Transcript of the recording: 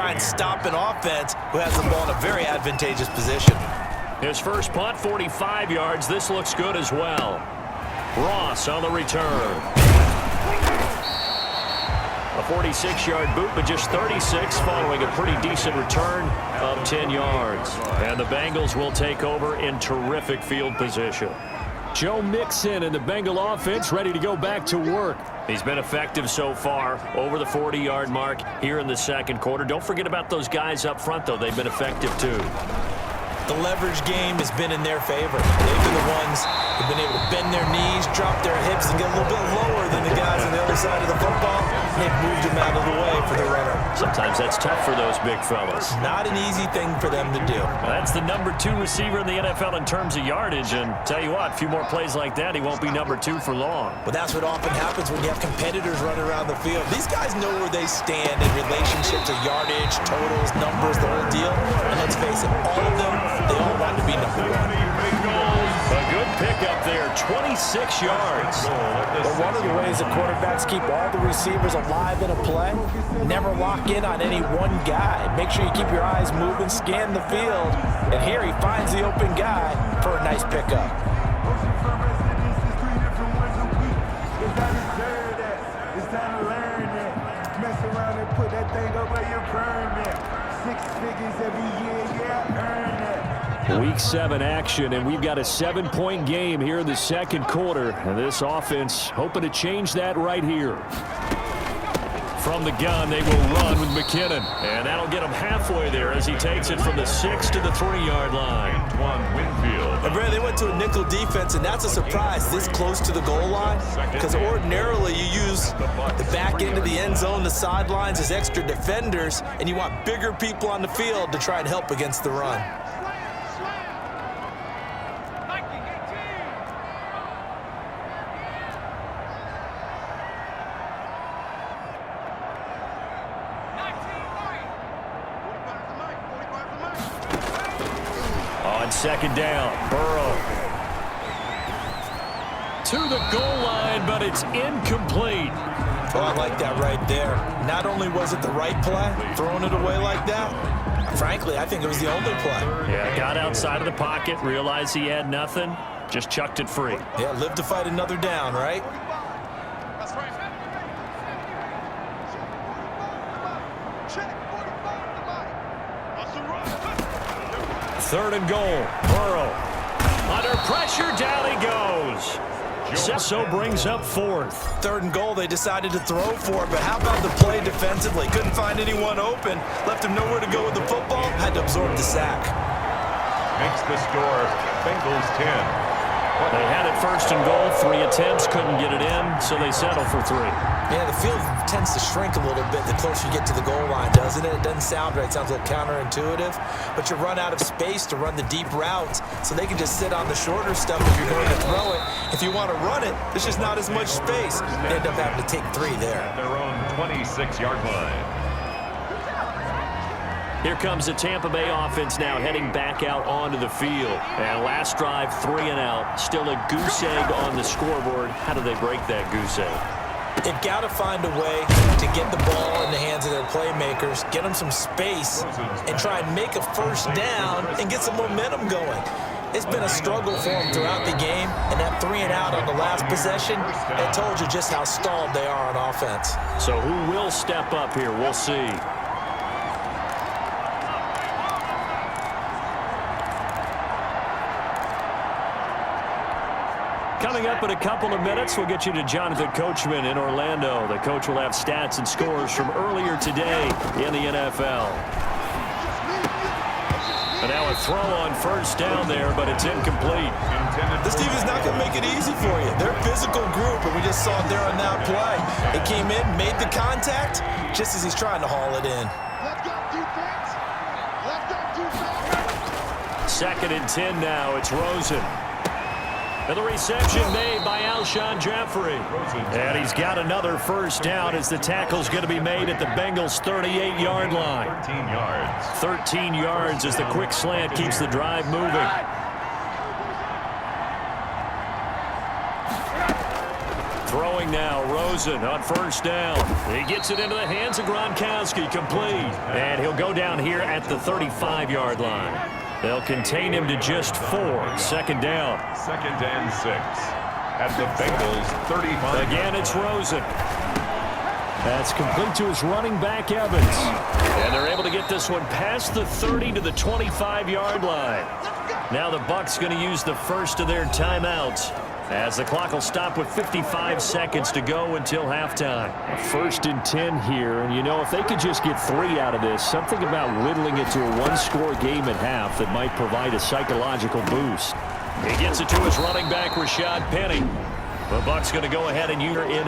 try and stop an offense who has the ball in a very advantageous position. His first punt, 45 yards. This looks good as well. Ross on the return. A 46-yard boot, but just 36 following a pretty decent return of 10 yards. And the Bengals will take over in terrific field position. Joe Mixon and the Bengal offense ready to go back to work. He's been effective so far, over the 40-yard mark here in the second quarter. Don't forget about those guys up front, though. They've been effective, too. The leverage game has been in their favor. They've been the ones who've been able to bend their knees, drop their hips, and get a little bit lower than the guys on the other side of the football. And they've moved them out of the way for the runner. Sometimes that's tough for those big fellas. Not an easy thing for them to do. That's the number 2 receiver in the NFL in terms of yardage. And tell you what, a few more plays like that, he won't be number 2 for long. Well, that's what often happens when you have competitors running around the field. These guys know where they stand in relationship to yardage, totals, numbers, the whole deal. And let's face it, all of them, they all want to be number 1. A good pickup there, 26 yards. But one of the ways the quarterbacks keep all the receivers alive in a play, never lock in on any one guy. Make sure you keep your eyes moving, scan the field, and here he finds the open guy for a nice pickup. It's time to learn that. Mess around and put that thing up where you burn that. 6 figures every year, yeah, earn that. Week 7 action, and we've got a 7-point game here in the second quarter. And this offense hoping to change that right here. From the gun, they will run with McKinnon. And that'll get him halfway there as he takes it from the 6 to the 3-yard line. And Brad, they went to a nickel defense, and that's a surprise this close to the goal line. Because ordinarily you use the back end of the end zone, the sidelines as extra defenders, and you want bigger people on the field to try and help against the run. Second down, Burrow. To the goal line, but it's incomplete. Oh, I like that right there. Not only was it the right play, throwing it away like that, frankly, I think it was the only play. Yeah, got outside of the pocket, realized he had nothing, just chucked it free. Yeah, live to fight another down, right? Third and goal. Burrow. Under pressure, down he goes. So brings up fourth. Third and goal, they decided to throw for it, but how about the play defensively? Couldn't find anyone open. Left him nowhere to go with the football. Had to absorb the sack. Makes the score Bengals 10. They had it first and goal. 3 attempts, couldn't get it in, so they settle for 3. Yeah, the field tends to shrink a little bit the closer you get to the goal line, doesn't it? It doesn't sound right. It sounds a little counterintuitive. But you run out of space to run the deep routes, so they can just sit on the shorter stuff if you're going to throw it. If you want to run it, there's just not as much space. They end up having to take 3 there. At their own 26-yard line. Here comes the Tampa Bay offense now heading back out onto the field. And last drive, 3 and out. Still a goose egg on the scoreboard. How do they break that goose egg? They've got to find a way to get the ball in the hands of their playmakers, get them some space, and try and make a first down and get some momentum going. It's been a struggle for them throughout the game, and that 3 and out on the last possession, it told you just how stalled they are on offense. So who will step up here? We'll see. Coming up in a couple of minutes, we'll get you to Jonathan Coachman in Orlando. The coach will have stats and scores from earlier today in the NFL. And now a throw on first down there, but it's incomplete. This team is not going to make it easy for you. They're a physical group, and we just saw it there on that play. They came in, made the contact, just as he's trying to haul it in. Second and 10 now. It's Rosen. And the reception made by Alshon Jeffrey. And he's got another first down as the tackle's going to be made at the Bengals' 38-yard line. 13 yards. 13 yards as the quick slant keeps the drive moving. Throwing now, Rosen on first down. He gets it into the hands of Gronkowski, complete. And he'll go down here at the 35-yard line. They'll contain him to just 4. Second down. 2nd and 6. At the Bengals 35. Again, it's Rosen. That's complete to his running back, Evans. And they're able to get this one past the 30 to the 25-yard line. Now the Bucs going to use the first of their timeouts, as the clock will stop with 55 seconds to go until halftime. 1st and 10 here, and you know, if they could just get 3 out of this, something about whittling it to a 1-score game at half that might provide a psychological boost. He gets it to his running back, Rashad Penny. The Bucs going to go ahead and use in